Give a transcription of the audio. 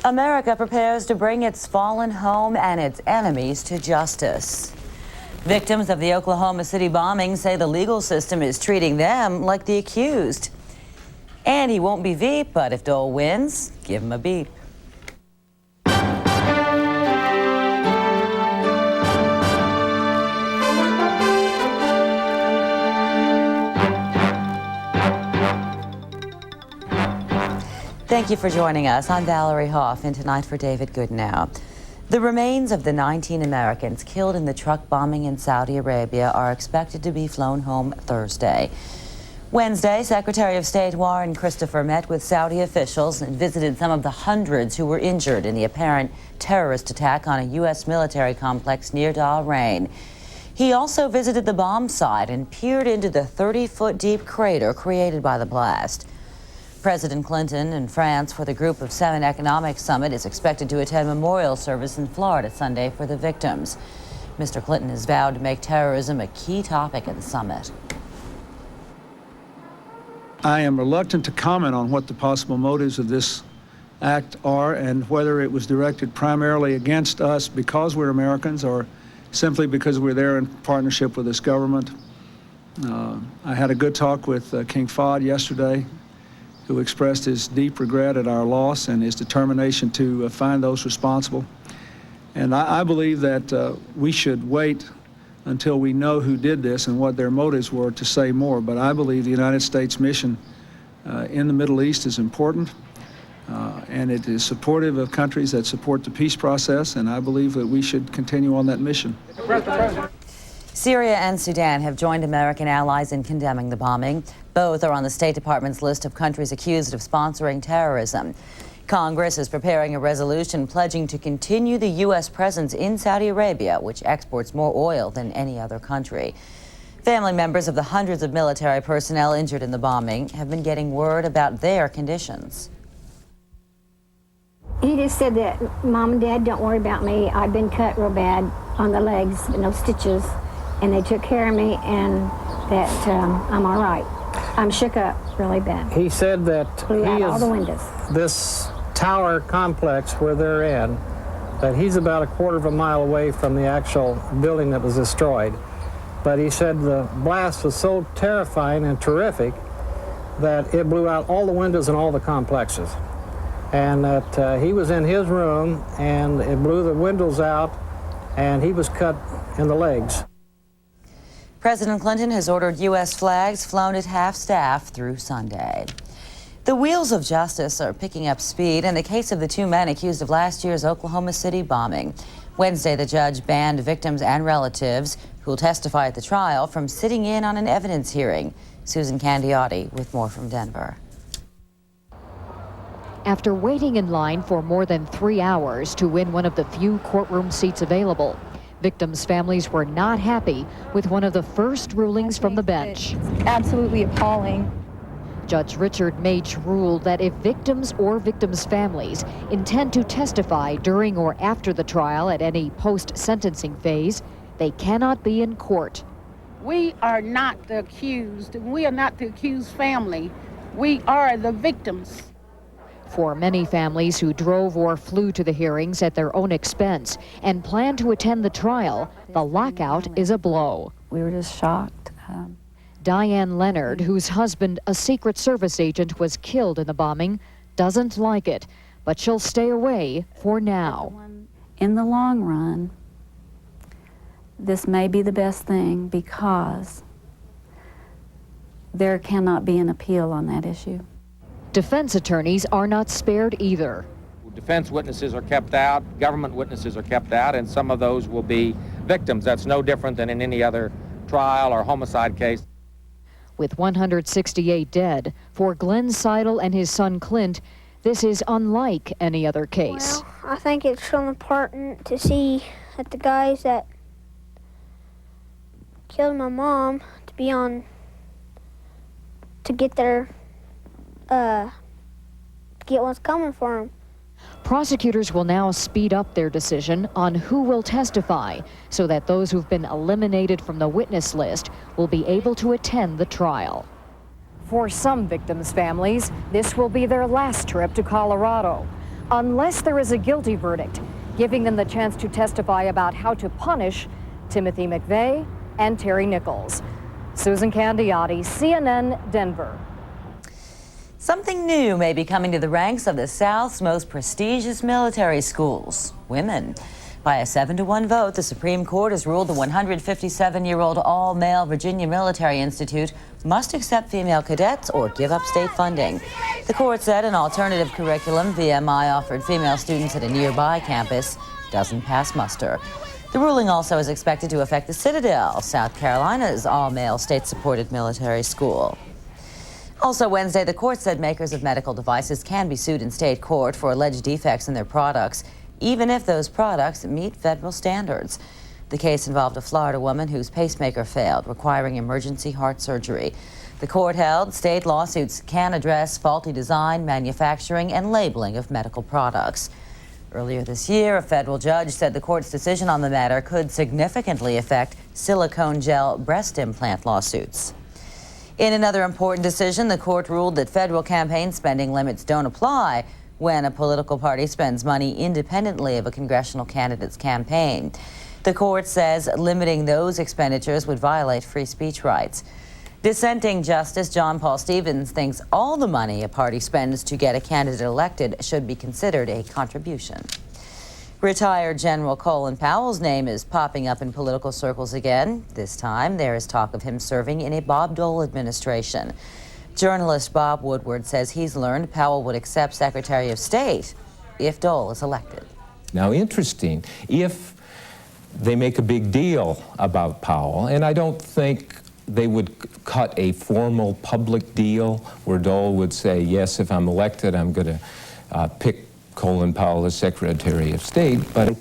America prepares to bring its fallen home and its enemies to justice. Victims of the Oklahoma City bombing say the legal system is treating them like the accused. And he won't be Veep, but if Dole wins, give him a beep. Thank you for joining us. I'm Valerie Hoff, and tonight for David Goodnow. The remains of the 19 Americans killed in the truck bombing in Saudi Arabia are expected to be flown home Thursday. Wednesday, Secretary of State Warren Christopher met with Saudi officials and visited some of the hundreds who were injured in the apparent terrorist attack on a U.S. military complex near Dhahran. He also visited the bomb site and peered into the 30-foot deep crater created by the blast. President Clinton in France for the Group of Seven Economic Summit is expected to attend memorial service in Florida Sunday for the victims. Mr. Clinton has vowed to make terrorism a key topic at the summit. I am reluctant to comment on what the possible motives of this act are and whether it was directed primarily against us because we're Americans or simply because we're there in partnership with this government. I had a good talk with King Fahd yesterday, who expressed his deep regret at our loss and his determination to find those responsible. And I believe that we should wait until we know who did this and what their motives were to say more. But I believe the United States mission in the Middle East is important, and it is supportive of countries that support the peace process, and I believe that we should continue on that mission. Syria and Sudan have joined American allies in condemning the bombing. Both are on the State Department's list of countries accused of sponsoring terrorism. Congress is preparing a resolution pledging to continue the U.S. presence in Saudi Arabia, which exports more oil than any other country. Family members of the hundreds of military personnel injured in the bombing have been getting word about their conditions. He just said that, Mom and Dad, don't worry about me. I've been cut real bad on the legs, but no stitches. And they took care of me, and that I'm all right. I'm shook up really bad. He said that Blew out all the windows. This tower complex where they're in, that he's about a quarter of a mile away from the actual building that was destroyed. But he said the blast was so terrifying and terrific that it blew out all the windows in all the complexes. And that he was in his room, and it blew the windows out, and he was cut in the legs. President Clinton has ordered U.S. flags flown at half-staff through Sunday. The wheels of justice are picking up speed in the case of the two men accused of last year's Oklahoma City bombing. Wednesday, the judge banned victims and relatives who will testify at the trial from sitting in on an evidence hearing. Susan Candiotti with more from Denver. After waiting in line for more than 3 hours to win one of the few courtroom seats available, victims' families were not happy with one of the first rulings from the bench. It's absolutely appalling. Judge Richard Mage ruled that if victims or victims' families intend to testify during or after the trial at any post-sentencing phase, they cannot be in court. We are not the accused. We are not the accused family. We are the victims. For many families who drove or flew to the hearings at their own expense and plan to attend the trial, the lockout is a blow. We were just shocked. Diane Leonard, whose husband, a Secret Service agent, was killed in the bombing, doesn't like it, but she'll stay away for now. In the long run, this may be the best thing because there cannot be an appeal on that issue. Defense attorneys are not spared either. Defense witnesses are kept out, government witnesses are kept out, and some of those will be victims. That's no different than in any other trial or homicide case. With 168 dead, for Glenn Seidel and his son Clint, this is unlike any other case. Well, I think it's so important to see that the guys that killed my mom to be on, to get their, get what's coming for them. Prosecutors will now speed up their decision on who will testify so that those who've been eliminated from the witness list will be able to attend the trial. For some victims' families, this will be their last trip to Colorado. unless there is a guilty verdict, giving them the chance to testify about how to punish Timothy McVeigh and Terry Nichols. Susan Candiotti, CNN, Denver. Something new may be coming to the ranks of the South's most prestigious military schools: women. By a 7-to-1 vote, the Supreme Court has ruled the 157-year-old all-male Virginia Military Institute must accept female cadets or give up state funding. The court said an alternative curriculum VMI offered female students at a nearby campus doesn't pass muster. The ruling also is expected to affect the Citadel, South Carolina's all-male state-supported military school. Also Wednesday, the court said makers of medical devices can be sued in state court for alleged defects in their products, even if those products meet federal standards. The case involved a Florida woman whose pacemaker failed, requiring emergency heart surgery. The court held state lawsuits can address faulty design, manufacturing, and labeling of medical products. Earlier this year, a federal judge said the court's decision on the matter could significantly affect silicone gel breast implant lawsuits. In another important decision, the court ruled that federal campaign spending limits don't apply when a political party spends money independently of a congressional candidate's campaign. The court says limiting those expenditures would violate free speech rights. Dissenting Justice John Paul Stevens thinks all the money a party spends to get a candidate elected should be considered a contribution. Retired General Colin Powell's name is popping up in political circles again. This time, there is talk of him serving in a Bob Dole administration. Journalist Bob Woodward says he's learned Powell would accept Secretary of State if Dole is elected. Now, interesting, if they make a big deal about Powell, and I don't think they would cut a formal public deal where Dole would say, yes, if I'm elected, I'm going to pick Colin Powell as Secretary of State, but